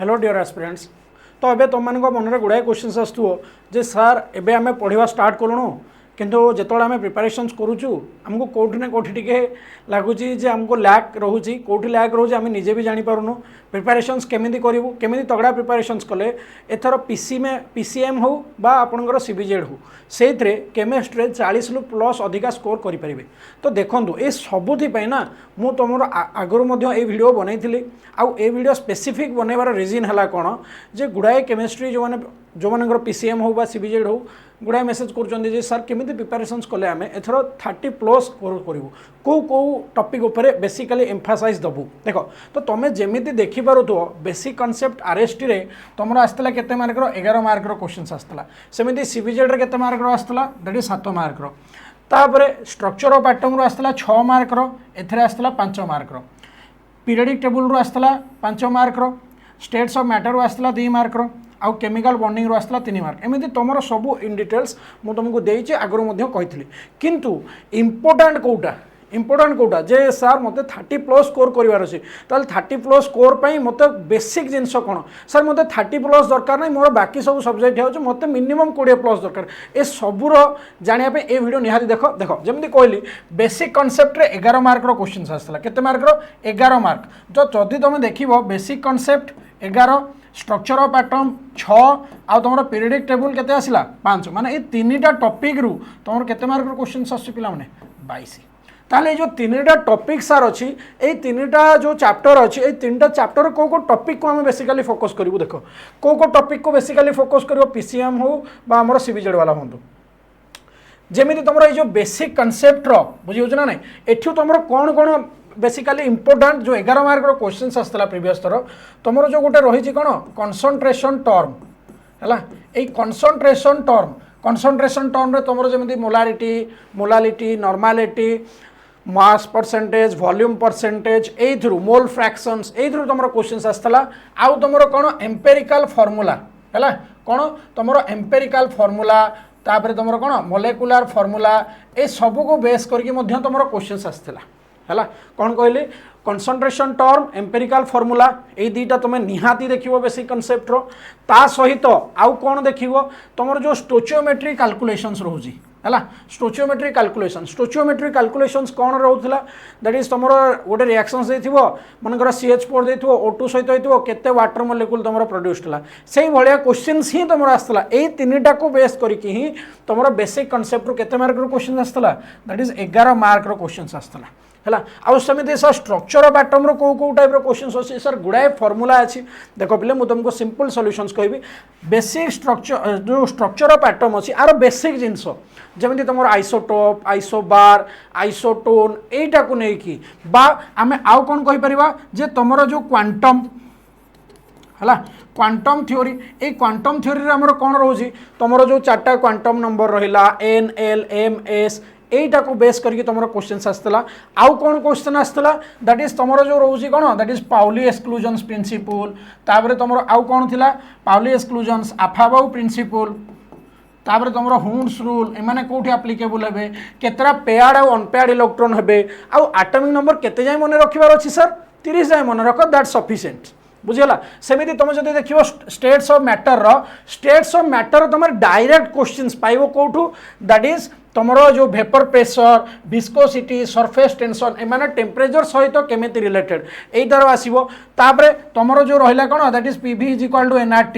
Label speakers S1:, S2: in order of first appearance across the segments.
S1: Hello dear aspirants. तो ये तुम मान मन में गुड़ाए क्वेश्चन आसुव जे सर एबे आमे पढ़ा स्टार्ट करूँ किंतु जिते आम प्रिपेरेसन्स करूँ आमको कौटी ना कौटी टे लगुच आमको लैक रोचे कौटी लैक रोचे आम निजे भी जापरूँ प्रिपेरेसन्स केमी करूँ केमी तगड़ा प्रिपेरेसन्स कले एथर पीसीएम हो बा आपणकर सीबीजेड हो से केमिस्ट्री 40 रु प्लस अधिका स्कोर करेंगे। तो देखो ये सबुपाई ना मु तुम आगुरी ये वीडियो बनई आउ ए वीडियो स्पेसिफिक बनइबार रिजन है कौन जे गुड़ाए केमिस्ट्री जो मानकर पीसीएम हो बा सीबीजेड हो गुड़ाए मेसेज कर सर केमी प्रिपेरेसन्स कले आम एथर 30 प्लस स्कोर करूँ कौ टॉपिक उपरे बेसिकली एम्फासाइज दबू देख। तो तुम्हें जमी देखिपुथ बेसिक कॉन्सेप्ट आरएसटी रे तुम आसला के मार्कर 11 मार्कर क्वेश्चन आसला सेमती सीबीजेड के मार्कर आसला दैट इज 7 मार्कर तापर स्ट्रक्चर ऑफ एटम रू आसला 6 मार्कर एथरे आसला 5 मार्कर पीरियडिक टेबल रू आसला 5 मार्कर स्टेट्स ऑफ मैटर रू आसला 2 मार्कर आउ केमिकल बॉन्डिंग रू आसला 3 मार्क एमती तुम सब इन डिटेल्स मुझे तुमको देती आगुरी कही किंतु इम्पोर्टाट कौटा जे सर मत 30 प्लस स्कोर करार अच्छे ताल 30 प्लस स्कोर पर मत बेसिक जिनस कौन सर मत 30 प्लस दरकार ना मोर बाकी सब सब्जेक्ट हो मत मिनिमम 20 प्लस दरकार ए सबूर जानापी ए वीडियो निहाती देख देख जमी कहली बेसिक कॉन्सेप्ट रे 11 मार्कर क्वेश्चन आसाला केते मार्कर 11 मार्क। तो जदि तुम देख basic concept 11 structure of atom 6 आउ तुम पीरियडिक टेबल केते आसला 5 माने ये 3टा टॉपिक रू तुम केते मार्कर क्वेश्चन आसुची पिला माने 22। ताले जो 3टा टॉपिक सार अच्छी ये 3टा जो चैप्टर अच्छी ये 3टा चैप्टर को टॉपिक को आम बेसिकली फोकस करूँ देख को टॉपिक को बेसिकली फोकस कर पीसीएम हो बा आमर सीबीजेड वाला हूँ जमी तुम ये जो बेसिक कॉन्सेप्ट बुझे ना ना एठू तुम कौन कौन बेसिकली इंपोर्टेंट जो 11 मार्क क्वेश्चन आसला प्रीवियस थर तुम जो गोटे रही कौन कंसंट्रेशन टर्म है कंसंट्रेशन टर्म रे तुम जमी molality normality mass percentage volume percentage एथरू मोल फ्रैक्शंस एथरू तुम क्वेश्चन आसला आउ तुम कौन एम्पेरिकल फॉर्मूला है कौन तुम एम्पेरिकल फॉर्मूला तापर तुम कौन मोलेकुलर फॉर्मूला ए सब को बेस करके तुम क्वेश्चन आसला है कौन कहली कंसंट्रेशन टर्म एम्पेरिकल फॉर्मूला ये दुईटा तुम निहाती देखियो बेसिक कॉन्सेप्ट रो ता सहित आउ कौन देखियो तुम जो स्टोचियोमेट्री कैलकुलेशंस रोजी है स्टोचियोमेट्री कैलकुलेशंस कौन रोला दैट इज तुम गोटे रिएक्शंस देथिबो मनकर CH4 देथिबो O2 सहित होइथिबो केते वाटर मोलेकुल तुम प्रोड्यूस हला सेही भलिया क्वेश्चंस ही तुम आसला ए 3टा को बेस करके ही तुम बेसिक कॉन्सेप्ट रो केते मार्क रो क्वेश्चन आसला दैट इज 11 मार्क रो क्वेश्चन आसला है आमती सर स्ट्रक्चर ऑफ एटम रो को टाइप क्वेश्चन अच्छे सर गुड़ाए फॉर्मूला अच्छी देख पे मुझे तुमको सिंपल सॉल्यूशंस कहबी बेसिक स्ट्रक्चर जो स्ट्रक्चर ऑफ एटम अच्छी आर बेसिक जिनस जमी तुम आइसोटोप आइसोबार आइसोटोन यहीटा को लेकिन बा आम आउ कौन कहीपर जे तुम जो क्वांटम है क्वांटम थ्योरी ए क्वांटम थ्योरी आमर कौन रोचे तुम जो 4टा क्वांटम नंबर रहा N L M S एटा को बेस करके तुम क्वेश्चन आसला आउ कौन क्वेश्चन आसला दैट इज तुम जो रोचे कौन that is Pauli exclusions principle तापर तुम आउ कौन थिला पाउली एक्सक्लूजन्स अफाबाउ प्रिंसिपल तापर तुम हुंड्स रूल एमाने कोठी एप्लीकेबल हेबे केतरा पेयर्ड और अनपेयर्ड इलेक्ट्रॉन हेबे आउ एटॉमिक नंबर केते जाय मन रखिबार अछि सर 30 जाय मन रख दैट सफिशिएंट बुझीगला सेमती तुम जो देख स्टेट्स ऑफ मैटर तुम डायरेक्ट क्वेश्चंस पाइबो कोठू दैट इज तुम जो vapour pressure viscosity surface tension एमाने टेम्परेचर सहित केमिति रिलेटेड एई तरह आसीबो तापरे तुम जो रहिला कोन दैट इज PV = nRT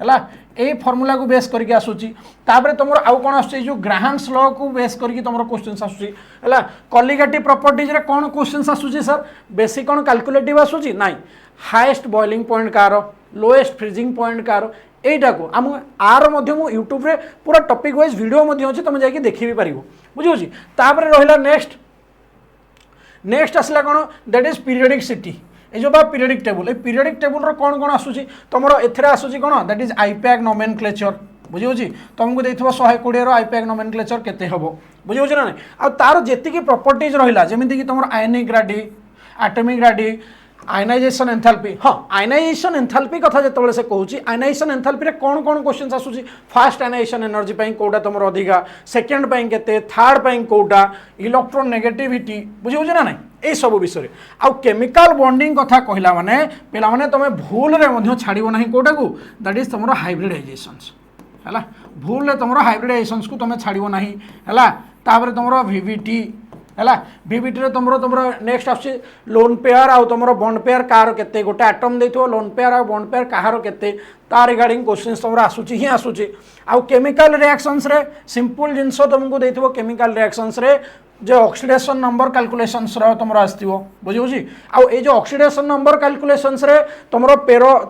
S1: है ए फॉर्मूला को बेस करके आसूची तापरे तुम आउ कौन आसुची जो ग्राहम्स लॉ को बेस करके तुम क्वेश्चन आसूची है कॉलिगेटिव प्रॉपर्टीज रे कौन क्वेश्चन आसूची सर बेसिक कौन कैलकुलेटिव आसूची नाई highest boiling point car lowest freezing point car एटा को आम आर मु यूट्यूब रे पूरा टॉपिक वाइज वीडियो अच्छे तुम जाकि देखि भी पारिबो बुझी तापर रहिला नेक्स्ट आसला कौन दैट इज पीरियडिसिटी ये जो पीरियडिक टेबल कौन कौन आसूची तुम एथरे आसूची कौन दैट इज आईपैक नोमेनक्लेचर बुझी तुमको देखो 120 आईपैक नोमेनक्लेचर केते हबो बुझी ना आ तार जेतिकी प्रॉपर्टीज रहिला जेमिति कि तुम ionic radii atomic radii ionization enthalpy हाँ आयनाइजेशन एंथैल्पी कथा जो से कहूँ आयनाइजेशन एंथैल्पी रे कौन कौन क्वेश्चन आसूची फास्ट आयनाइजेशन एनर्जी पाई कोटा तुम अधिका सेकेंड पाई केते थर्ड पाई कोटा इलेक्ट्रोन नेगेटिविटी बुझे ना ना ए सब विषय आउ केमिकल बॉन्डिंग कथा कहला माने पिला माने तमे भूल रे मध्य छाड़िबो नाही कोटा को दैट इज तमरो हाइब्रिडाइजेशंस हैला भूल रे तमरो हाइब्रिडाइजेशंस को तमे छाड़िबो नाही हैला तापर तमरो वीवीटी हैला वीवीटी रे तमरो नेक्स्ट आछि लोन पेयर आउ तमरो बॉन्ड पेयर कार केते गोटे एटम देथिबो लोन पेयर आ बॉन्ड पेयर कहार केते ता रिगार्डिंग क्वेश्चंस तमरो आसुची ही आसुची आउ केमिकल रिएक्शंस रे सिंपल जिंसो तुमको देथिबो केमिकल रिएक्शंस रे जो ऑक्सीडेशन नंबर कैलकुलेशंस रो तमरो आस्तिबो बुझी बुझी आउ ए जो ऑक्सीडेशन नंबर कैलकुलेशंस रे तमरो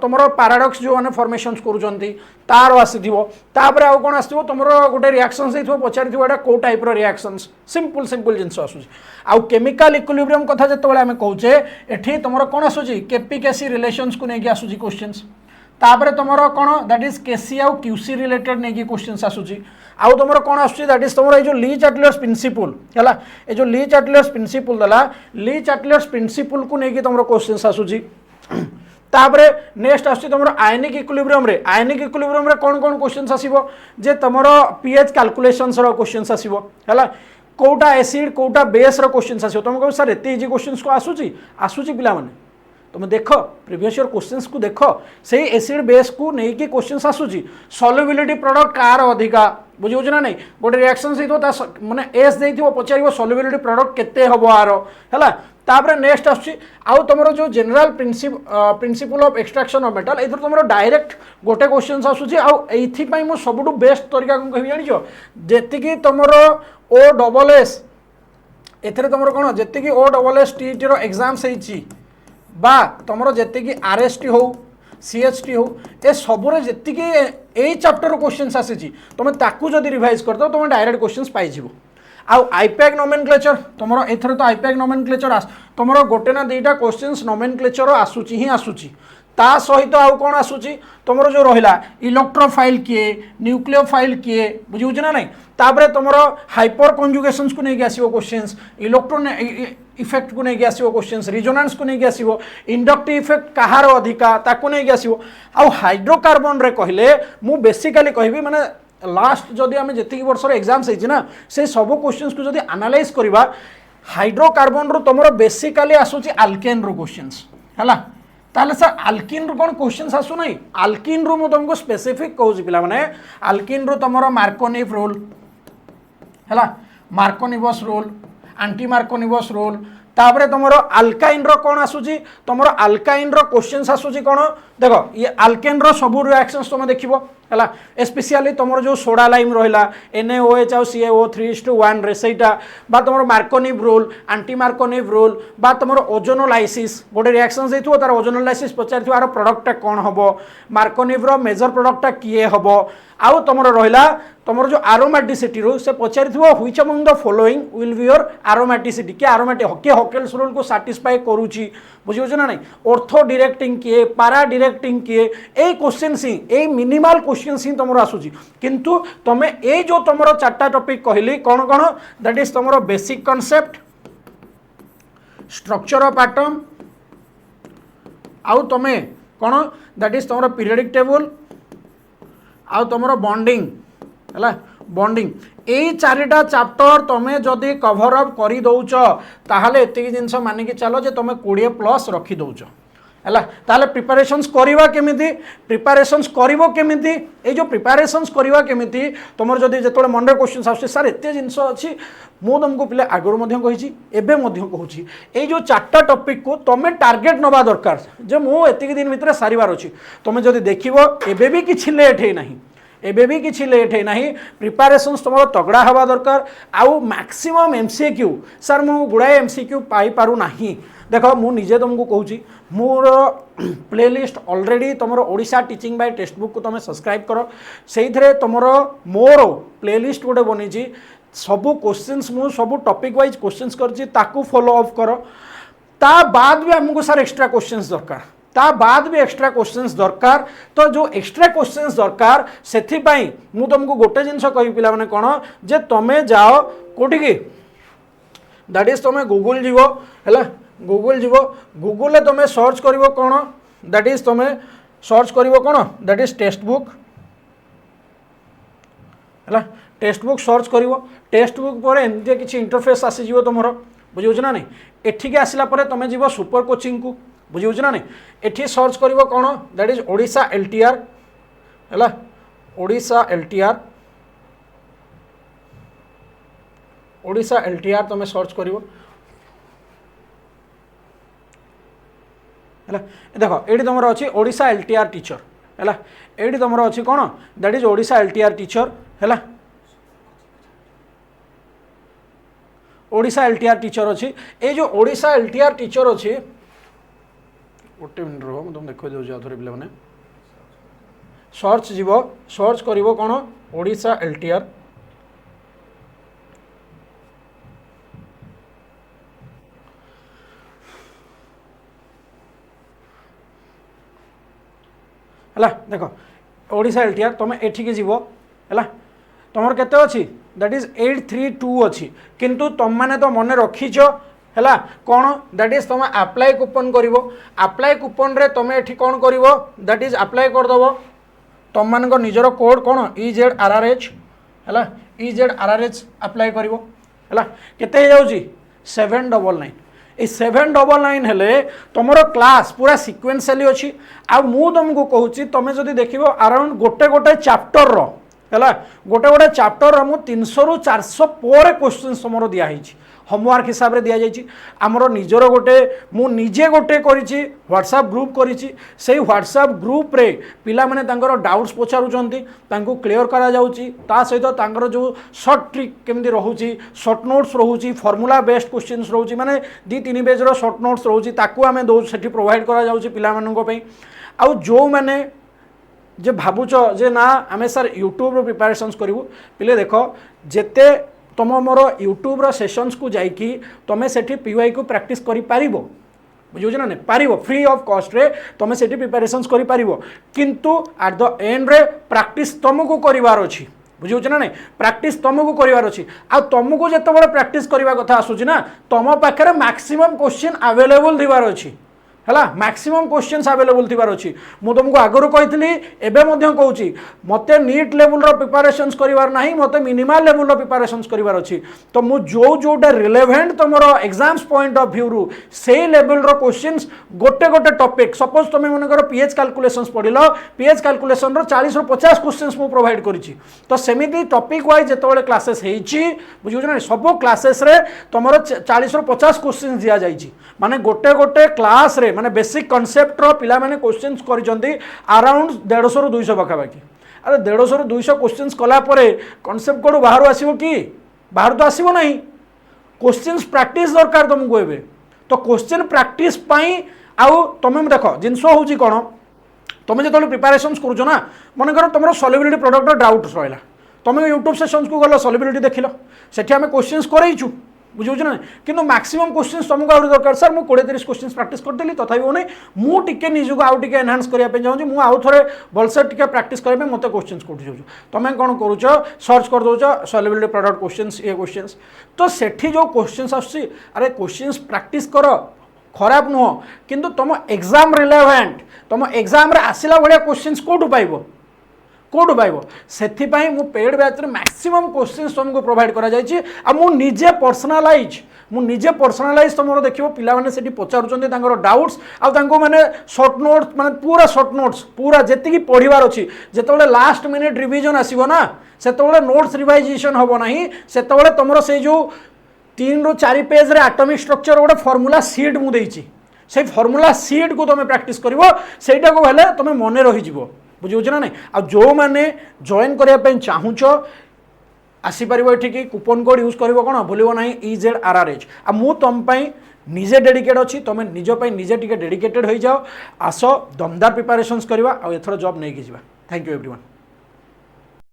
S1: तमरो पैराडॉक्स जो माने फॉर्मेशंस करूचंती तार आसीथिबो तापर आउ कोन आस्तिबो तमरो गोटे रिएक्शंस देथिबो पचारिथिबो एटा को टाइप रो रिएक्शंस सिंपल जिंस आसुची आउ केमिकल इक्विलिब्रियम कथा जतबेले हमें कहूचे एठी तमरो कोन आसुची केपीकेसी रिलेशंस को नेकी आसुची क्वेश्चंस तापर तमरो कोन दैट इज केसी आउ क्यूसी रिलेटेड नेकी क्वेश्चंस आसुची आउ तुम कौन आस दैट इज तुम जो ली चाटलर्स प्रिंसिपल है ये जो ली चाटलर्स प्रिंसिपल देला ली चाटलर्स प्रिंसिपल को लेकिन तुम क्वेश्चंस आसूची तापर नेक्स्ट आस तुम आयनिक इक्विलिब्रियम रे कौन कौन क्वेश्चंस आसीबो जे तुम पीएच कैलकुलेशंस रो क्वेश्चंस आसीबो है कोटा एसिड कोटा बेस रो क्वेश्चंस आसीबो तुम कह सर एते इजी क्वेश्चंस को आसूची पिला माने तुम देख प्रीवियस ईयर क्वेश्चंस को देख से एसिड बेस को नहीं कि क्वेश्चंस आसूची सॉल्युबिलिटी प्रोडक्ट कार अधिका बुझे ना नहीं गोटे रिएक्शन से माने एस देइथिबो पचारिबो सॉल्युबिलिटी प्रोडक्ट केते हबो आरो हैला तापर नेक्स्ट आछी आउ तुमरो जो general principle of extraction of metal एथर तुमरो डायरेक्ट गोटे क्वेश्चंस आसूची आउ एथि पई मो सबटु बेस्ट तरीका कोन कहबी जानिछो जेति कि तुमरो ओ डबल एस एथरे तुमरो कोन जेति कि ओ डबल एस टी रो एग्जाम सहीची बा तुमरो जेति कि आरएसटी हो सीएचटी हो ए सबरे जेति कि ए चैप्टर क्वेश्चंस आसीची तुम ताकू जदी रिवाइज कर दो तुम डायरेक्ट क्वेश्चंस पाई जिवो आउ आईपैक नोमेनक्लेचर तुमरो एथरे तो आईपैक नोमेनक्लेचर तुमरो गोटे ना दुईटा क्वेश्चंस नोमेनक्लेचर आसूची ही आसूची ता सहित आउ कोन आसूची तुमरो जो रहिला इलेक्ट्रोफाइल किए न्यूक्लियोफाइल किए बुझिउछ ना नहीं तापरे तुमरो हाइपर कंजुगेशंस को नहीं आसीबो क्वेश्चंस इलेक्ट्रॉन इफेक्ट को नहीं आसीबो क्वेश्चंस रिजोनेंस को नहीं आसीबो इंडक्टिव इफेक्ट कहार अधिका ताको नहीं आसीबो आउ हाइड्रोकार्बन रे कहले मु बेसिकली कहबी माने लास्ट जदि आमे जेतिक वर्ष रे एग्जाम सही ना से सब क्वेश्चंस को जदि एनालाइज करबा हाइड्रोकार्बन रो तुमरो बेसिकली आसूची अल्केन रो क्वेश्चंस हला ताले सर अल्किन रो कोन क्वेश्चंस आसु नहीं अल्किन रो मु तुमको स्पेसिफिक कहूची पिला माने अल्किन रो तुमरो मार्कोनिव रूल हला मार्कोनिवस रूल एंटी मार्कोनिवस रूल तापर तुमरो अल्काइन रो कोन आसुची तुमरो अल्काइन रो क्वेश्चंस आसुची कोन देखो ये अल्केन रो सब रिएक्शंस तुम देखिबो हला स्पेशली तुमरो जो सोडा लाइम रहिला NaOH और CaO3:1 रे सेटा बा तुमरो मार्कोनिव रूल एंटी मार्कोनिव रूल बा तुमरो ओजोनोलाइसिस गोटे रिएक्शंस देथु तार ओजोनोलाइसिस पचारिथु आरो प्रोडक्ट कोन हबो मार्कोनिव रो मेजर प्रोडक्ट किए हबो आउ तुमरो रहिला तुमरो जो एरोमेटिसिटी रो से पचारिथु which among the following will be your aromaticity के एरोमेटिक के हकेल्स रूल को सैटिस्फाई करूची बुझियो ना नहीं ऑर्थो डायरेक्टिंग किए पैरा डायरेक्टिंग किए ए क्वेश्चन सी ए मिनिमल क्वेश्चन सी तुमरो आसुची किंतु तमे ए जो तुमरो चारटा टॉपिक कहली कोन कोन दैट इज तुमरो basic concept structure of atom आउ तमे कोन दैट इज तुमरो पीरियोडिक टेबल आउ तुमरो बॉन्डिंग हला बॉन्डिंग ए चारिटा चैप्टर तमे जदि कवर अप करि दउछ ताहाले एतिक जिंस माने कि चलो जे तमे 20 प्लस रखि दउछ हला ताहाले प्रिपरेशंस करिवो केमिति ए जो प्रिपरेशंस करिवा केमिति तमर जदि जेतोले मन रे क्वेश्चंस आछे सर एते जिंस अछि मु तुमको पिले आगरो मध्य कहिछि एबे मध्य कहूछि ए जो चारटा टॉपिक को तमे टार्गेट नबा दरकार जे मु एतिक दिन भितरे सारिवार अछि तमे जदि देखिबो एबे भी किछि लेट हे नाही एबे भी किछि लेट है नहीं प्रिपरेशंस तुम तगड़ा हवा दरकार आउ मैक्सिमम एमसीक्यू सर मु गुड़ाए एमसीक्यू पाई पारु नाही देखो मु निजे तुमको कहूची मोर प्लेलिस्ट ऑलरेडी तुमरो Odisha teaching by textbook को तुम सब्सक्राइब करो सेइथरे तुमरो मोर प्लेलिस्ट गोटे बनीची सबु क्वेश्चंस मु सबु टॉपिक वाइज क्वेश्चंस करची ताकू फॉलो अप करो ता बाद भी हमको सर एक्स्ट्रा क्वेश्चंस दरकार ता बाद भी एक्स्ट्रा क्वेश्चंस दरकार तो जो एक्स्ट्रा क्वेश्चंस दरकार सेथि पई मु तुमको गोटे जिंस कहि पिला माने कोन जे तमे जाओ कोठी की दैट इज तमे गूगल जीवो हैला गूगल ले तमे सर्च करिवो कोन दैट इज तमे सर्च करिवो कोन दैट इज टेक्स्ट बुक हैला टेक्स्ट बुक सर्च करिवो टेक्स्ट बुक पर एमते किछि इंटरफेस आसी जीवो तमरो बुझे ना नहीं एठिक आसला तुम जीव सुपर कोचिंग को बुझे ना नहीं एठी सर्च कर कौन दैट इज ओडिशा एलटीआर है ओडिशा एलटीआर ओडिशा एलटीआर तुम सर्च कर देख ये तुम अच्छी ओडिशा एलटीआर टीचर है ये तुम अच्छी कौन that is Odisha LTR teacher है ओडिशा एलटीआर टीचर अच्छी ये जो ओडिशा एलटीआर टीचर अच्छी गोटे मिनट रह तुम देखो दे थे पे मैंने सर्च जीव सर्च कर कौन ओडिशा एलटीआर है देख ओडिशा एलटीआर तुम एठिक जीव है तुम केते अच्छी दैट इज 832 अच्छी किंतु तुम मैंने तो मन रखीच है कौन दैट इज तुम अप्लाई कूपन कर अप्लाई कूपन रे तुम एठी कौन कर दैट इज अप्लाई करदेव तुम मान निजर कोड कौन EZRRH है EZRRH अप्लाई कर केते जाऊँगी 799 ये 799 हेले तुमर क्लास पूरा सिक्वेन्शियली अच्छी आ मु तुमको कहूँ तुम जो देख अराउंड गोटे गोटे चैप्टर रो है गोटे गोटे चैप्टर मु 300 ରୁ 400 पर क्वेश्चन तुम दिखाई होमवर्क हिसाब से दि जाइए आमर निजर गोटे मु निजे गोटे करी व्हाट्सएप ग्रुप करी से व्हाट्सएप ग्रुप रे पिला माने तांकर डाउट्स पचारुचंती तांको क्लियर करा जाउची ता सहित तांकर जो शॉर्ट ट्रिक केमती रहउची शॉर्ट नोट्स रहउची फार्मूला बेस्ड क्वेश्चंस रहउची माने 2-3 पेज रो शॉर्ट नोट्स रहउची ताकू आमे दो सेठी प्रोवाइड करा जाउची पिला माननको पई आ जो माने जे भावुच जे ना आमे सर यूट्यूब रो प्रिपरेशंस करिवु पिले देखो जेते तुम मोर यूट्यूब रो सेशंस को जाइकी तुम सेठी पीवाई को प्रैक्टिस करि पारिबो बुझुछ ना नहीं पारिबो फ्री ऑफ कॉस्ट रे तुम सेठी प्रिपरेशंस करि पारिबो किंतु एट द एंड रे प्रैक्टिस तुमको करिवार अछि बुझुछ ना नहीं प्रैक्टिस तुमको करिवार अछि आ तुमको जते बड़ प्रैक्टिस करबा कथा आसुछि ना तुम पाखरे मैक्सिमम क्वेश्चन अवेलेबल दिवार अछि है मैक्सिमम क्वेश्चंस अवेलेबल थिबार अछि मु तुमको आगरु कहितली एबे मध्य कहूची मते नीट लेवल रो प्रिपरेशंस करिवार नाही मते मिनिमल लेवल रो प्रिपरेशंस करिवार अछि तो मु जो जोटा रिलेवेंट तुमरो एग्जाम्स पॉइंट ऑफ व्यू रु से लेवल रो क्वेश्चंस गोटे गोटे टॉपिक सपोज तुम मनकर पीएच कैलकुलेशंस पढिलो पीएच कैलकुलेशन रो 40 रो 50 क्वेश्चंस मु प्रोवाइड करिछि तो सेमिति टॉपिक वाइज जेतबेले क्लासेस हेछि बुझियो ना सब क्लासेस रे तुमरो 40 रो 50 क्वेश्चंस दिया जाइछि माने गोटे गोटे क्लास रे माने बेसिक कॉन्सेप्ट रो पिला माने क्वेश्चंस करिसंती अराउंड 150 ରୁ 200 पाखापाखि अरे 150 ରୁ 200 क्वेश्चंस कला परे कॉन्सेप्ट कोड बाहर आसीबो कि बाहर तो आसीबो नहीं क्वेश्चंस प्रैक्टिस दरकार तुमको एबे तो क्वेश्चन प्रैक्टिस पई आउ तुम देखो जिनस होउची कोन तुम जे प्रिपरेशंस करूछ ना मन कर तुम सॉल्युबिलिटी प्रोडक्ट डाउट रहिला तुम यूट्यूब सेशंस को गलो सॉल्युबिलिटी देखिलो सेठी हमें क्वेश्चंस करैछु बुझे ना कि मैक्सिमम क्वेश्चन तुमको आउट दरकार सर मुझे 20-30 क्वेश्चन प्रैक्टिस करदेली तथापि वो नहीं मुझे निजक आउ टे एनहांस करने चाहिए मुझे आउ थे भलसे टे प्रैक्टिस करने मत क्वेश्चन कौट जाऊँ तुम कौन करुच सर्च कर दौच सॉल्युबिलिटी प्रोडक्ट क्वेश्चंस ये क्वेश्चंस तो सेठी जो क्वेश्चंस आसुची अरे क्वेश्चंस प्रैक्टिस कर खराब नुह किंतु तुम एग्जाम रिलेवेंट तुम एग्जाम रे आसिला भाया क्वेश्चंस कौटू पाइब कौटू पाइब से पेड बैच मैक्सिमम क्वेश्चंस तुमको प्रोवाइड करा जायछि आ मु निजे पर्सनालाइज तुम देखियो पिला माने सेठी पचारुचंती तांकर डाउट्स आ तांको माने शॉर्ट नोट्स माने पूरा शॉर्ट नोट्स पूरा जेतिकी पढिबार अछि जेतबेले लास्ट मिनिट रिवीजन आसीबो ना सेतबेले नोट्स रिवाइजेशन हबो नाही सेतबेले तुमरो से जो 3 ରୁ 4 पेज रे एटॉमिक स्ट्रक्चर गोटे फॉर्मूला सीट मु देइछि से फॉर्मूला सीट को तुम प्रैक्टिस करिवो सेटा को हेले तुम मने रहि जिवो बुझुछ ना नहीं आ जो माने जॉइन करबा चाहूच आसीपर ये कूपन कोड यूज कर कौन भूल ना EZRRH आ मु तुम निजे डेडिकेट अच्छी तुम निजपाई निजे टे डेडिकेटेड हो जाओ आस दमदार प्रिपरेशंस करवा आ एथर जॉब नहीं कि थैंक यू एवरीवन।